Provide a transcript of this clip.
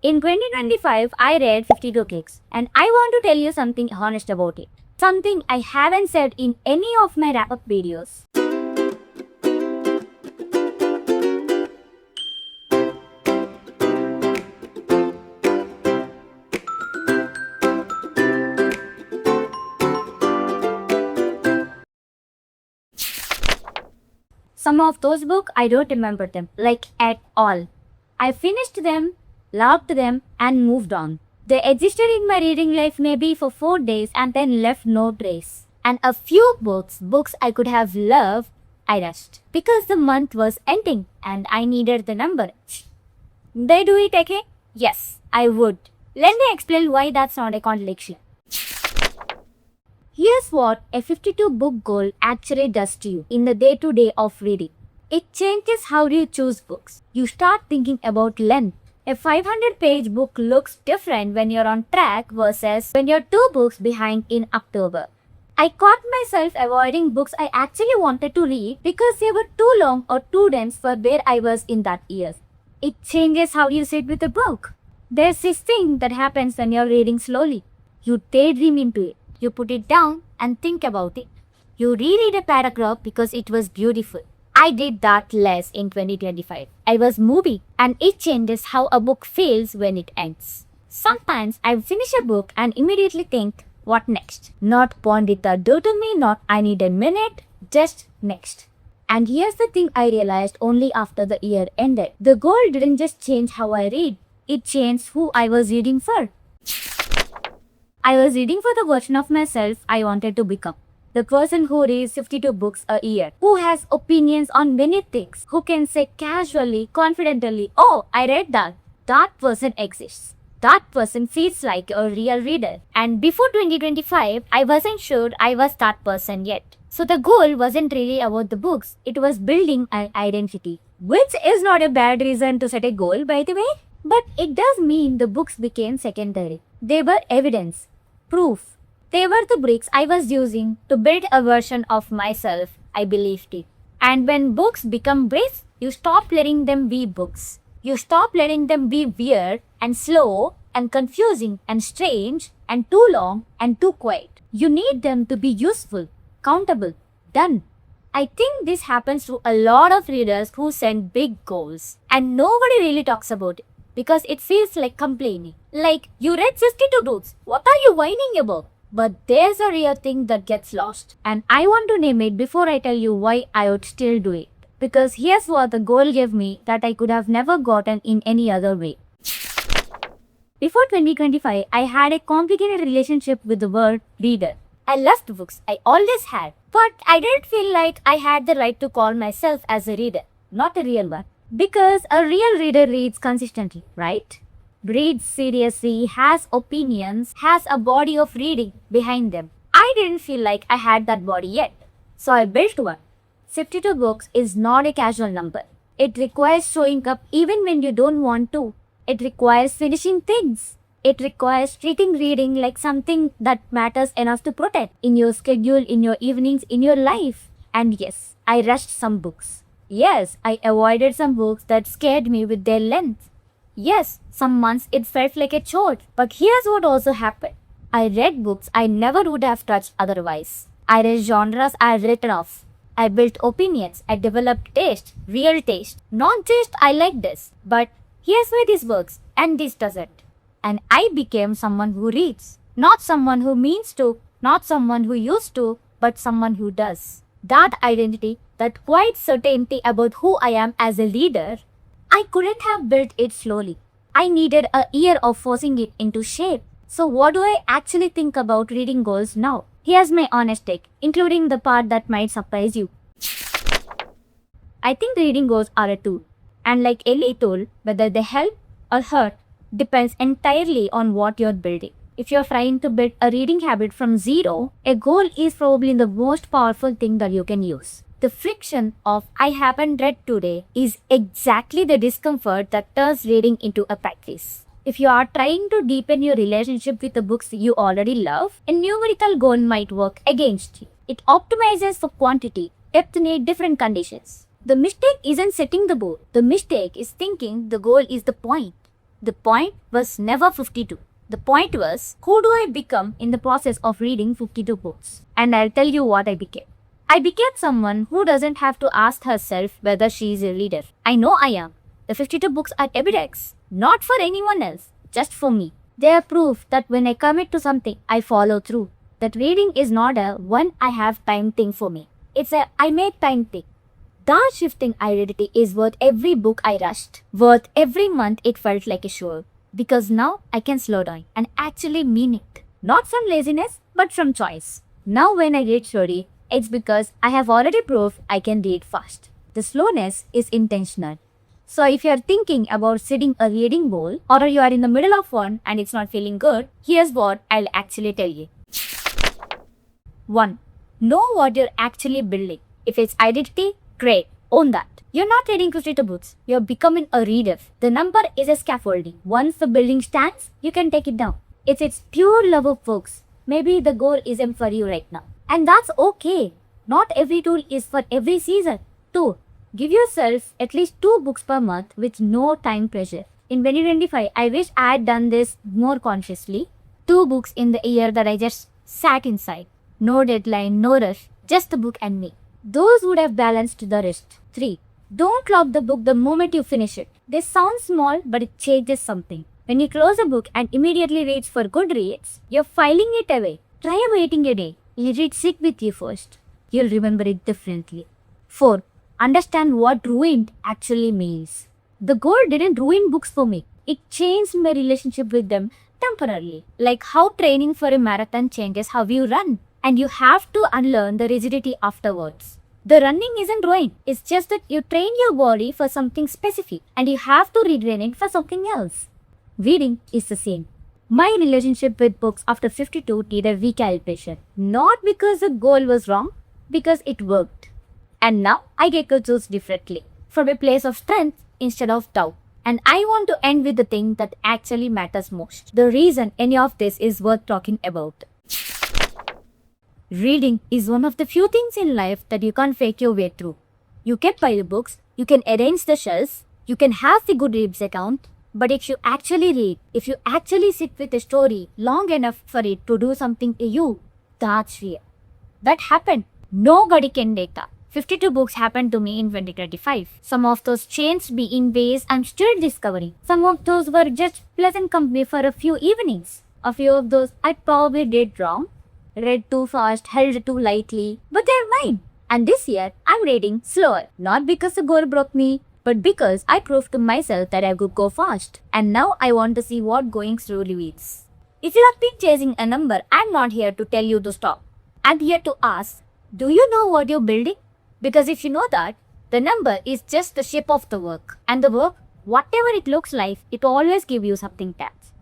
In 2025, I read 52 gigs, and I want to tell you something honest about it. Something I haven't said in any of my wrap-up videos. Some of those books, I don't remember them, like at all. I finished them, loved them, and moved on. They existed in my reading life maybe for 4 days and then left no trace. And a few books I could have loved, I rushed. Because the month was ending and I needed the number. They do it again? Yes, I would. Let me explain why that's not a contradiction. Here's what a 52 book goal actually does to you in the day-to-day of reading. It changes how you choose books. You start thinking about length. A 500-page book looks different when you're on track versus when you're 2 books behind in October. I caught myself avoiding books I actually wanted to read because they were too long or too dense for where I was in that year. It changes how you sit with a book. There's this thing that happens when you're reading slowly. You daydream into it. You put it down and think about it. You reread a paragraph because it was beautiful. I did that less in 2025. I was moving, and it changes how a book feels when it ends. Sometimes I finish a book and immediately think, what next? Not Pandita do to me, not I need a minute, just next. And here's the thing I realized only after the year ended. The goal didn't just change how I read, it changed who I was reading for. I was reading for the version of myself I wanted to become. The person who reads 52 books a year, who has opinions on many things, who can say casually, confidently, oh, I read that. That person exists. That person feels like a real reader. And before 2025, I wasn't sure I was that person yet. So the goal wasn't really about the books, it was building an identity. Which is not a bad reason to set a goal, by the way. But it does mean the books became secondary. They were evidence. Proof. They were the bricks I was using to build a version of myself I believed in. And when books become bricks, you stop letting them be books. You stop letting them be weird and slow and confusing and strange and too long and too quiet. You need them to be useful, countable, done. I think this happens to a lot of readers who set big goals and nobody really talks about it. Because it feels like complaining. Like, you read 52 books, what are you whining about? But there's a real thing that gets lost. And I want to name it before I tell you why I would still do it. Because here's what the goal gave me that I could have never gotten in any other way. Before 2025, I had a complicated relationship with the word reader. I loved books, I always had. But I didn't feel like I had the right to call myself as a reader. Not a real one. Because a real reader reads consistently, right? Reads seriously, has opinions, has a body of reading behind them. I didn't feel like I had that body yet. So I built one. 52 books is not a casual number. It requires showing up even when you don't want to. It requires finishing things. It requires treating reading like something that matters enough to protect in your schedule, in your evenings, in your life. And yes, I rushed some books. Yes, I avoided some books that scared me with their length. Yes, some months it felt like a chore. But here's what also happened. I read books I never would have touched otherwise. I read genres I had written off. I built opinions. I developed taste, real taste. Not just I like this, but here's why this works and this doesn't. And I became someone who reads. Not someone who means to, not someone who used to, but someone who does. That identity, that quiet certainty about who I am as a leader, I couldn't have built it slowly. I needed a year of forcing it into shape. So what do I actually think about reading goals now? Here's my honest take, including the part that might surprise you. I think reading goals are a tool. And like any tool, whether they help or hurt depends entirely on what you're building. If you're trying to build a reading habit from zero, a goal is probably the most powerful thing that you can use. The friction of I haven't read today is exactly the discomfort that turns reading into a practice. If you are trying to deepen your relationship with the books you already love, a numerical goal might work against you. It optimizes for quantity, depth need different conditions. The mistake isn't setting the goal. The mistake is thinking the goal is the point. The point was never 52. The point was, who do I become in the process of reading 52 books? And I'll tell you what I became. I became someone who doesn't have to ask herself whether she is a reader. I know I am. The 52 books are evidence, not for anyone else, just for me. They are proof that when I commit to something, I follow through. That reading is not a one I have time thing for me. It's a I make time thing. That shifting identity is worth every book I rushed, worth every month it felt like a chore. Because now I can slow down and actually mean it. Not from laziness, but from choice. Now when I read story, it's because I have already proved I can read fast. The slowness is intentional. So if you are thinking about setting a reading goal or you are in the middle of one and it's not feeling good, here's what I'll actually tell you. 1. Know what you're actually building. If it's identity, great. Own that. You're not reading 52 books. You're becoming a reader. The number is a scaffolding. Once the building stands, you can take it down. It's pure love of books. Maybe the goal isn't for you right now. And that's okay. Not every tool is for every season. 2. Give yourself at least 2 books per month with no time pressure. In 2025, I wish I had done this more consciously. 2 books in the year that I just sat inside. No deadline, no rush, just the book and me. Those would have balanced the rest. 3. Don't lock the book the moment you finish it. This sounds small, but it changes something. When you close a book and immediately reach for Goodreads, you're filing it away. Try waiting a day. Let it sit with you first. You'll remember it differently. 4. Understand what ruined actually means. The goal didn't ruin books for me. It changed my relationship with them temporarily. Like how training for a marathon changes how you run. And you have to unlearn the rigidity afterwards. The running isn't ruin. It's just that you train your body for something specific and you have to retrain it for something else. Reading is the same. My relationship with books after 52 needed recalibration. Not because the goal was wrong, because it worked. And now I get to choose differently. From a place of strength instead of doubt. And I want to end with the thing that actually matters most. The reason any of this is worth talking about. Reading is one of the few things in life that you can't fake your way through. You can buy the books, you can arrange the shelves, you can have the Goodreads account, but if you actually read, if you actually sit with a story long enough for it to do something to you, that's real. That happened. Nobody can take that. 52 books happened to me in 2025. Some of those changed me in ways I'm still discovering. Some of those were just pleasant company for a few evenings. A few of those I probably did wrong. Read too fast, held too lightly, but they're mine. And this year, I'm reading slower. Not because the goal broke me, but because I proved to myself that I could go fast. And now I want to see what going through reveals. If you have been chasing a number, I'm not here to tell you to stop. I'm here to ask, do you know what you're building? Because if you know that, the number is just the shape of the work. And the work, whatever it looks like, it always gives you something tapped.